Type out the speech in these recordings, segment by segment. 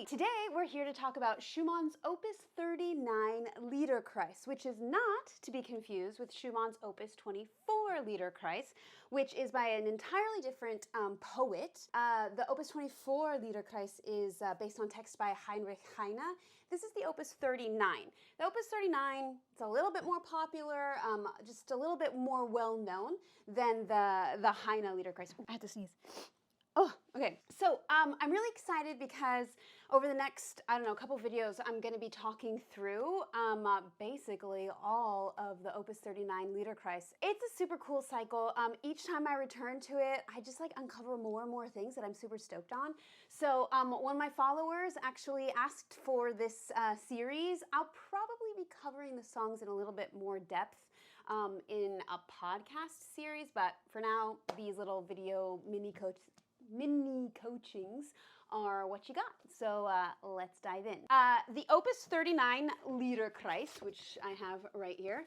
Today we're here to talk about Schumann's Opus 39 Liederkreis, which is not to be confused with Schumann's Opus 24 Liederkreis, which is by an entirely different poet. The Opus 24 Liederkreis is based on text by Heinrich Heine. This is the Opus 39. The Opus 39 is a little bit more popular, just a little bit more well-known than the Heine Liederkreis. I had to sneeze. Oh, okay. So I'm really excited because over the next, couple videos, I'm going to be talking through basically all of the Opus 39 Liederkreis. It's a super cool cycle. Each time I return to it, I just uncover more and more things that I'm super stoked on. So one of my followers actually asked for this series. I'll probably be covering the songs in a little bit more depth in a podcast series, but for now, these little video mini coachings are what you got. So let's dive in. The Opus 39 Liederkreis, which I have right here,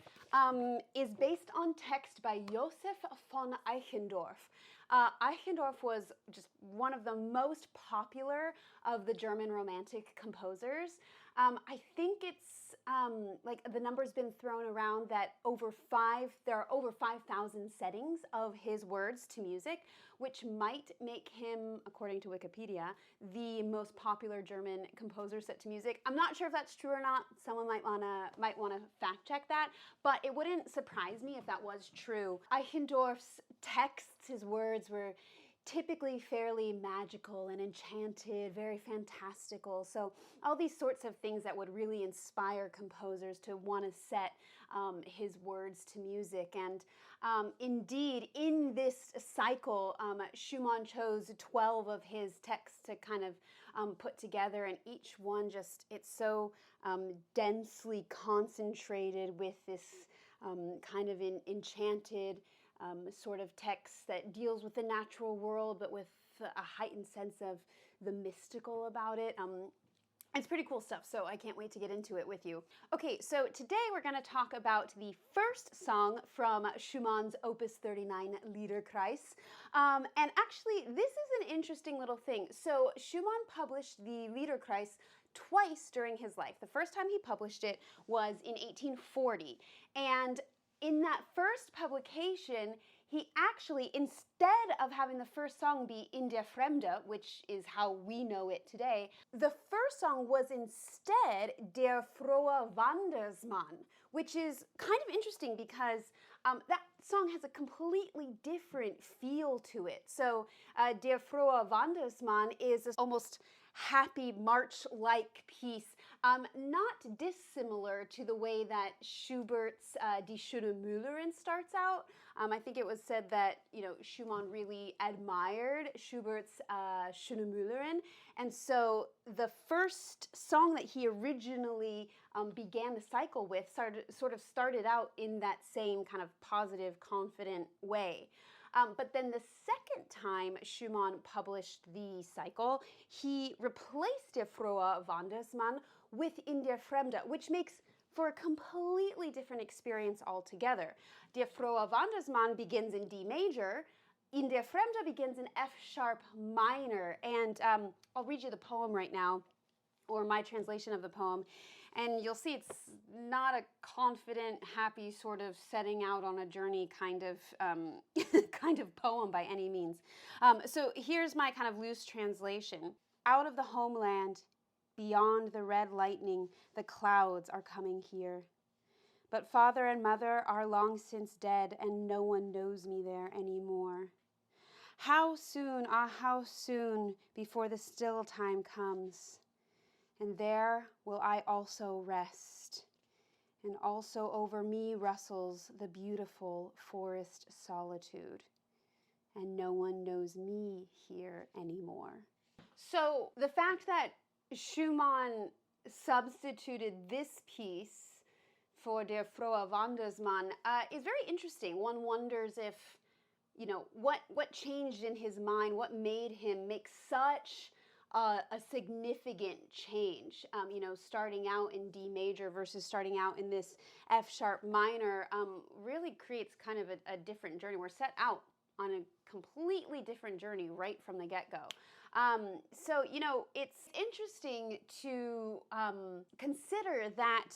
is based on text by Joseph von Eichendorff. Eichendorff was just one of the most popular of the German Romantic composers. I think it's the number's been thrown around that there are over 5,000 settings of his words to music, which might make him, according to Wikipedia, the most popular German composer set to music. I'm not sure if that's true or not. Someone might wanna fact check that, but it wouldn't surprise me if that was true. Eichendorff's texts, his words were typically fairly magical and enchanted, very fantastical. So all these sorts of things that would really inspire composers to want to set his words to music. And indeed, in this cycle, Schumann chose 12 of his texts to kind of put together, and each one it's so densely concentrated with this kind of enchanted sort of text that deals with the natural world, but with a heightened sense of the mystical about it. It's pretty cool stuff, so I can't wait to get into it with you. Okay, so today we're going to talk about the first song from Schumann's Opus 39 Liederkreis. And actually, this is an interesting little thing. So Schumann published the Liederkreis twice during his life. The first time he published it was in 1840, and in that first publication, he actually, instead of having the first song be In der Fremde, which is how we know it today, the first song was instead Der frohe Wandersmann, which is kind of interesting because that song has a completely different feel to it. So Der frohe Wandersmann is this almost happy march-like piece, not dissimilar to the way that Schubert's Die schöne Müllerin starts out. I think it was said that, Schumann really admired Schubert's Schöne Müllerin, and so the first song that he originally began the cycle with started out in that same kind of positive, confident way. But then the second time Schumann published the cycle, he replaced Der frohe Wandersmann with In der Fremde, which makes for a completely different experience altogether. Der frohe Wandersmann begins in D major, In der Fremde begins in F sharp minor, and I'll read you the poem right now, or my translation of the poem, and you'll see it's not a confident, happy sort of setting out on a journey kind of poem by any means. So here's my kind of loose translation. Out of the homeland, beyond the red lightning, the clouds are coming here. But father and mother are long since dead, and no one knows me there anymore. How soon, ah, how soon, before the still time comes, and there will I also rest, and also over me rustles the beautiful forest solitude, and no one knows me here anymore. So the fact that Schumann substituted this piece for Der frohe Wandersmann is very interesting. One wonders if, what changed in his mind, what made him make such a significant change, starting out in D major versus starting out in this F sharp minor, really creates kind of a different journey. We're set out on a completely different journey right from the get-go. So, it's interesting to consider that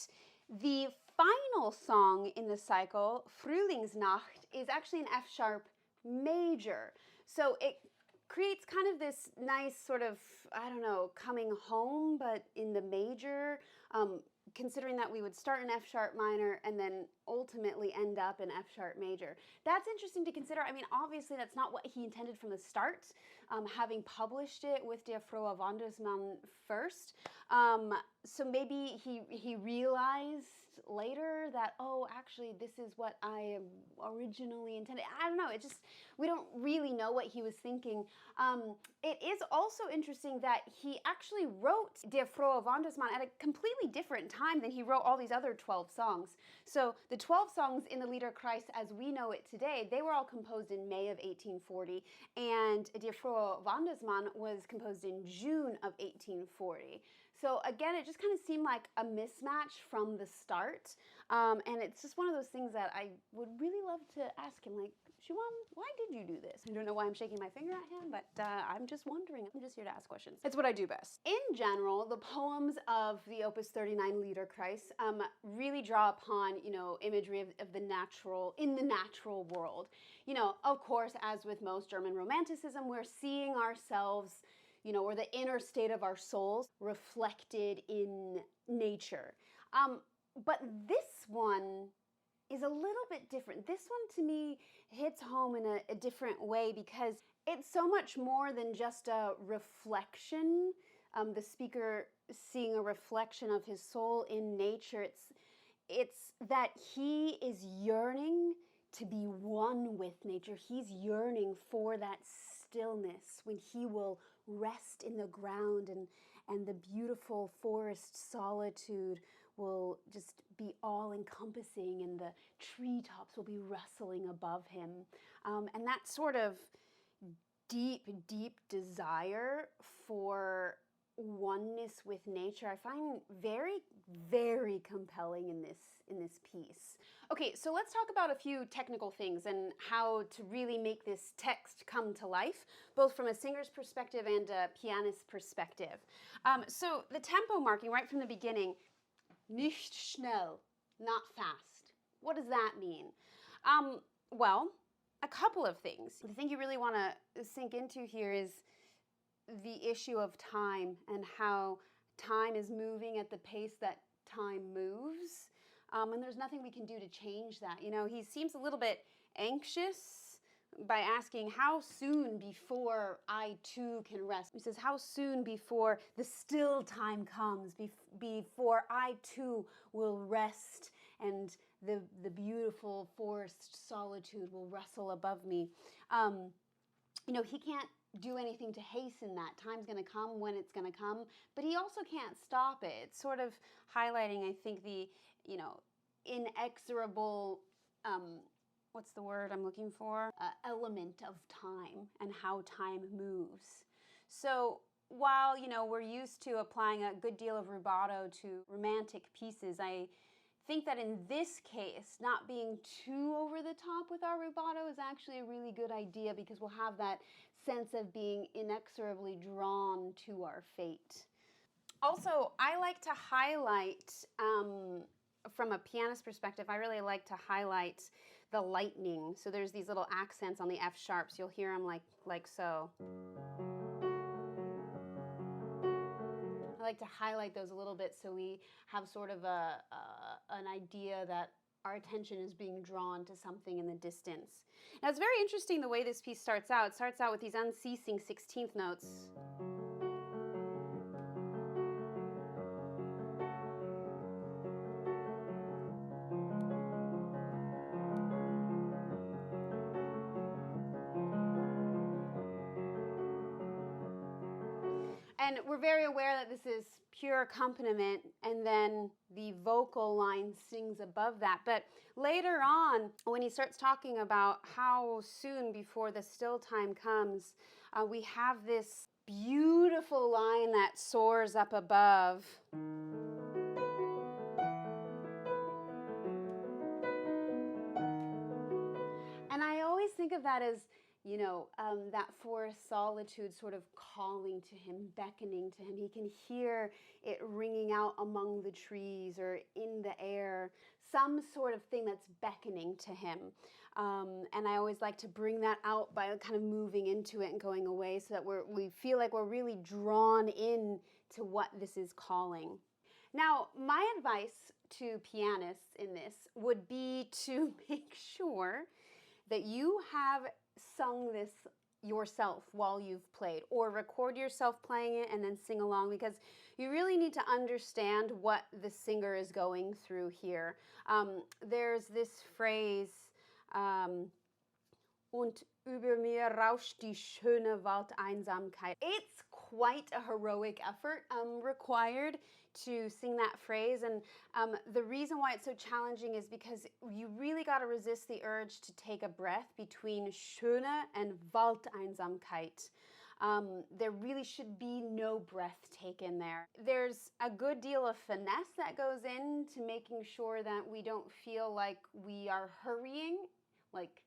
the final song in the cycle, Frühlingsnacht, is actually an F sharp major. So it creates kind of this nice sort of, I don't know, coming home, but in the major, considering that we would start in F sharp minor and then ultimately end up in F sharp major. That's interesting to consider. I mean, obviously that's not what he intended from the start, having published it with Der frohe Wandersmann first. So maybe he realized later that, oh, actually this is what I originally intended. I don't know, we don't really know what he was thinking. It is also interesting that he actually wrote Der frohe Wandersmann at a completely different time than he wrote all these other 12 songs. So the 12 songs in the Liederkreis as we know it today, they were all composed in May of 1840, and Der frohe Wandersmann was composed in June of 1840. So again, it just kind of seemed like a mismatch from the start. And it's just one of those things that I would really love to ask him, like, Schumann, why did you do this? I don't know why I'm shaking my finger at him, but I'm just wondering. I'm just here to ask questions. It's what I do best. In general, the poems of the Opus 39 Liederkreis really draw upon, imagery of the natural, in the natural world. Of course, as with most German Romanticism, we're seeing ourselves, or the inner state of our souls reflected in nature. But this one is a little bit different. This one to me hits home in a different way because it's so much more than just a reflection, the speaker seeing a reflection of his soul in nature. It's that he is yearning to be one with nature. He's yearning for that stillness when he will rest in the ground and the beautiful forest solitude will just be all-encompassing and the treetops will be rustling above him. And that sort of deep, deep desire for oneness with nature I find very, very compelling in this piece. Okay, so let's talk about a few technical things and how to really make this text come to life, both from a singer's perspective and a pianist's perspective. So the tempo marking right from the beginning, nicht schnell, not fast. What does that mean? Well, a couple of things. The thing you really want to sink into here is the issue of time and how time is moving at the pace that time moves. And there's nothing we can do to change that. He seems a little bit anxious by asking how soon before I too can rest. He says, how soon before the still time comes, before I too will rest and the beautiful forest solitude will rustle above me. He can't do anything to hasten that. Time's going to come when it's going to come, but he also can't stop it. It's sort of highlighting, I think, the, inexorable, what's the word I'm looking for? Element of time and how time moves. So while, we're used to applying a good deal of rubato to romantic pieces, I think that in this case, not being too over the top with our rubato is actually a really good idea because we'll have that sense of being inexorably drawn to our fate. Also, I like to highlight, from a pianist perspective, I really like to highlight the lightning. So there's these little accents on the F sharps. You'll hear them like so. I like to highlight those a little bit so we have sort of an idea that our attention is being drawn to something in the distance. Now it's very interesting the way this piece starts out. It starts out with these unceasing 16th notes. And we're very aware that this is pure accompaniment, and then the vocal line sings above that. But later on, when he starts talking about how soon before the still time comes, we have this beautiful line that soars up above. And I always think of that as, that forest solitude sort of calling to him, beckoning to him. He can hear it ringing out among the trees or in the air, some sort of thing that's beckoning to him. And I always like to bring that out by kind of moving into it and going away so that we feel like we're really drawn in to what this is calling. Now, my advice to pianists in this would be to make sure that you have sung this yourself while you've played, or record yourself playing it and then sing along, because you really need to understand what the singer is going through here. There's this phrase, und über mir rauscht die schöne Waldeinsamkeit. It's quite a heroic effort required to sing that phrase, and the reason why it's so challenging is because you really got to resist the urge to take a breath between schöne and Waldeinsamkeit. There really should be no breath taken there. There's a good deal of finesse that goes into making sure that we don't feel like we are hurrying, like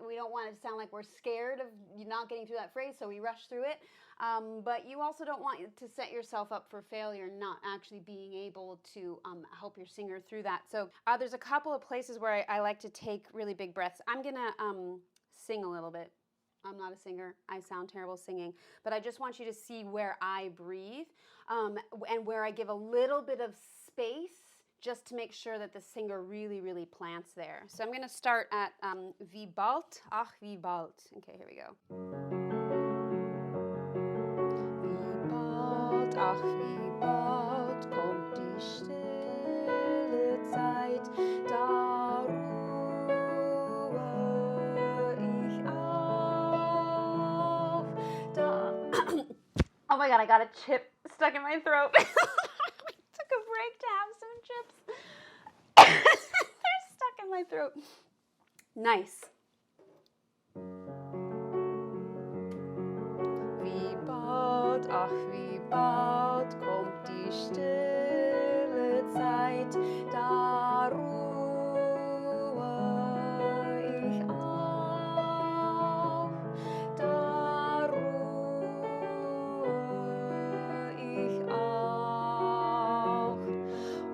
we don't want it to sound like we're scared of not getting through that phrase, so we rush through it. But you also don't want to set yourself up for failure, not actually being able to help your singer through that. So there's a couple of places where I like to take really big breaths. I'm gonna sing a little bit. I'm not a singer. I sound terrible singing. But I just want you to see where I breathe and where I give a little bit of space just to make sure that the singer really, really plants there. So I'm going to start at Wie bald, ach wie bald. Okay, here we go. Wie bald, ach wie bald kommt die stille Zeit, da ruhe ich auf, da... Oh my God, I got a chip stuck in my throat. Took a break to have some chips. They're stuck in my throat. Nice. Wie bald, ach wie bald kommt die stille Zeit, da ruhe ich auf, da ruhe ich auf,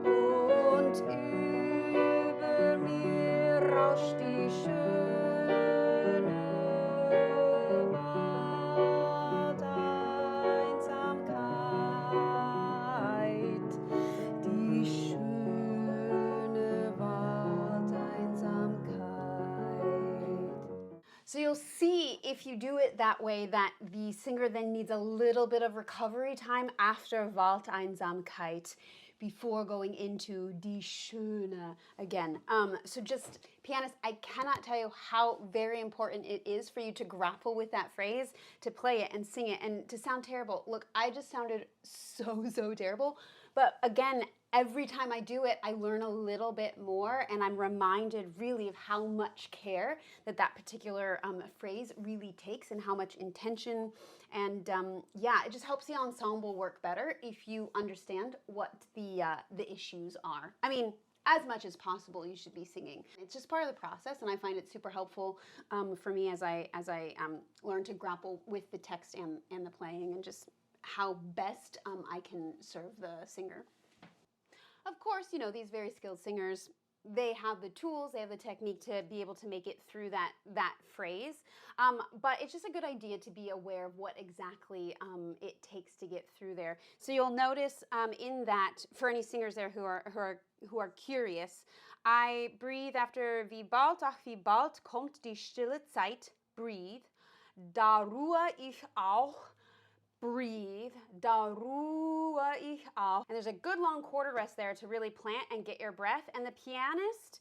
und über mir rauscht die schöne Waldeinsamkeit, die schöne Waldeinsamkeit. So you'll see if you do it that way that the singer then needs a little bit of recovery time after Waldeinsamkeit before going into Die Schöne again. So just, pianists, I cannot tell you how very important it is for you to grapple with that phrase, to play it and sing it, and to sound terrible. Look, I just sounded so terrible. But again, every time I do it, I learn a little bit more, and I'm reminded really of how much care that particular phrase really takes, and how much intention. And yeah, it just helps the ensemble work better if you understand what the issues are. I mean, as much as possible, you should be singing. It's just part of the process, and I find it super helpful for me as I learn to grapple with the text and the playing, and just how best I can serve the singer. Of course, these very skilled singers, they have the tools, they have the technique to be able to make it through that phrase. But it's just a good idea to be aware of what exactly it takes to get through there. So you'll notice in that, for any singers there who are curious, I breathe after Wie bald, ach wie bald kommt die stille Zeit, breathe. Da ruhe ich auch, breathe, da ruhe ich auf. And there's a good long quarter rest there to really plant and get your breath. And the pianist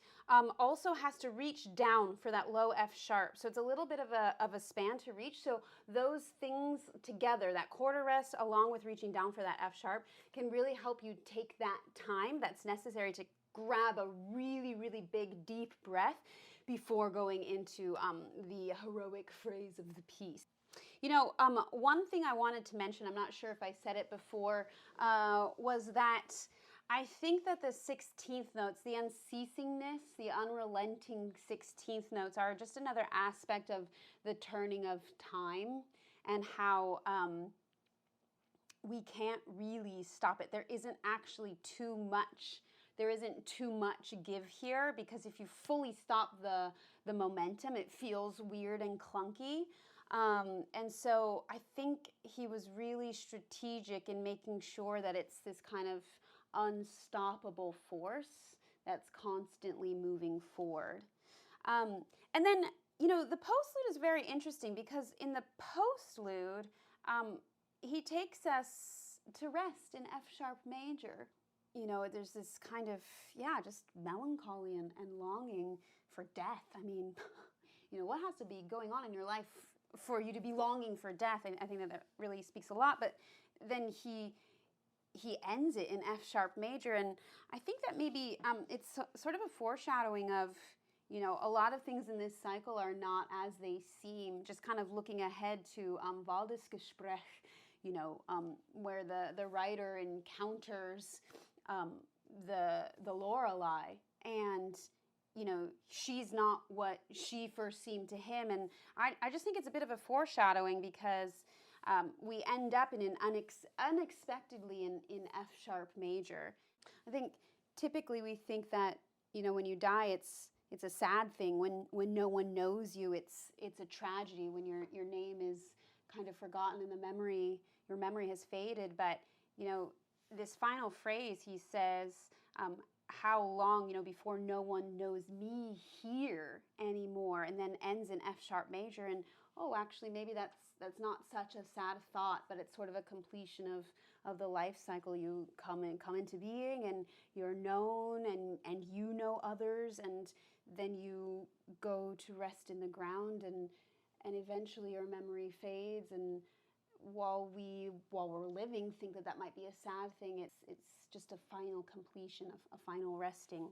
also has to reach down for that low F sharp. So it's a little bit of a span to reach. So those things together, that quarter rest along with reaching down for that F sharp, can really help you take that time that's necessary to grab a really, really big, deep breath before going into the heroic phrase of the piece. One thing I wanted to mention, I'm not sure if I said it before, was that I think that the 16th notes, the unceasingness, the unrelenting 16th notes are just another aspect of the turning of time and how we can't really stop it. There isn't actually too much. There isn't too much give here, because if you fully stop the momentum, it feels weird and clunky. And so I think he was really strategic in making sure that it's this kind of unstoppable force that's constantly moving forward. And then, the postlude is very interesting because in the postlude, he takes us to rest in F sharp major. There's this kind of, just melancholy and longing for death. I mean, what has to be going on in your life for you to be longing for death? I think that really speaks a lot. But then he ends it in F sharp major, and I think that maybe it's sort of a foreshadowing of, a lot of things in this cycle are not as they seem. Just kind of looking ahead to Waldesgespräch, where the writer encounters the Lorelei, and she's not what she first seemed to him. And I just think it's a bit of a foreshadowing, because we end up in an unexpectedly in F sharp major. I think typically we think that when you die, it's a sad thing. When no one knows you, it's a tragedy. When your name is kind of forgotten and your memory has faded. But this final phrase, he says, how long, before no one knows me here anymore, and then ends in F sharp major. And actually maybe that's not such a sad thought, but it's sort of a completion of the life cycle. You come into being, and you're known, and you know others, and then you go to rest in the ground, and eventually your memory fades. And while we're living, think that might be a sad thing, it's just a final completion, a final resting.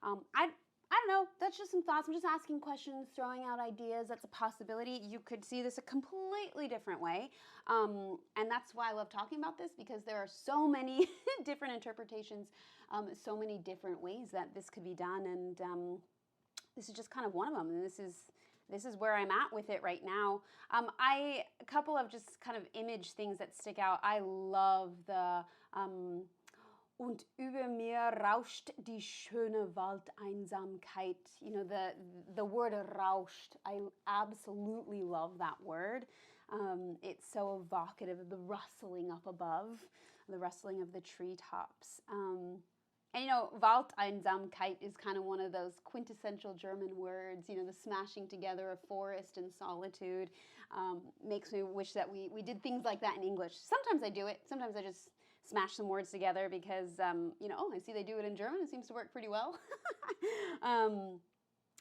I don't know, that's just some thoughts. I'm just asking questions, throwing out ideas. That's a possibility. You could see this a completely different way. And that's why I love talking about this, because there are so many different interpretations, so many different ways that this could be done. And this is just kind of one of them. And this is where I'm at with it right now. A couple of just kind of image things that stick out. I love the und über mir rauscht die schöne Waldeinsamkeit. The word rauscht, I absolutely love that word. It's so evocative of the rustling up above, the rustling of the treetops. And Waldeinsamkeit is kind of one of those quintessential German words, the smashing together of forest and solitude. Makes me wish that we did things like that in English. Sometimes I do it. Sometimes I just smash some words together because, I see they do it in German. It seems to work pretty well.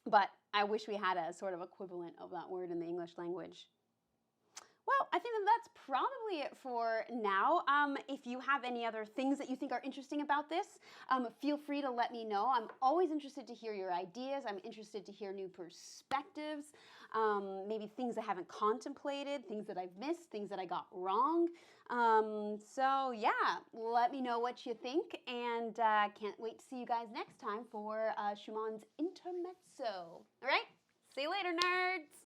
But I wish we had a sort of equivalent of that word in the English language. Well, I think that's probably it for now. If you have any other things that you think are interesting about this, feel free to let me know. I'm always interested to hear your ideas. I'm interested to hear new perspectives, maybe things I haven't contemplated, things that I've missed, things that I got wrong. So yeah, let me know what you think, and can't wait to see you guys next time for Schumann's Intermezzo. All right, see you later, nerds!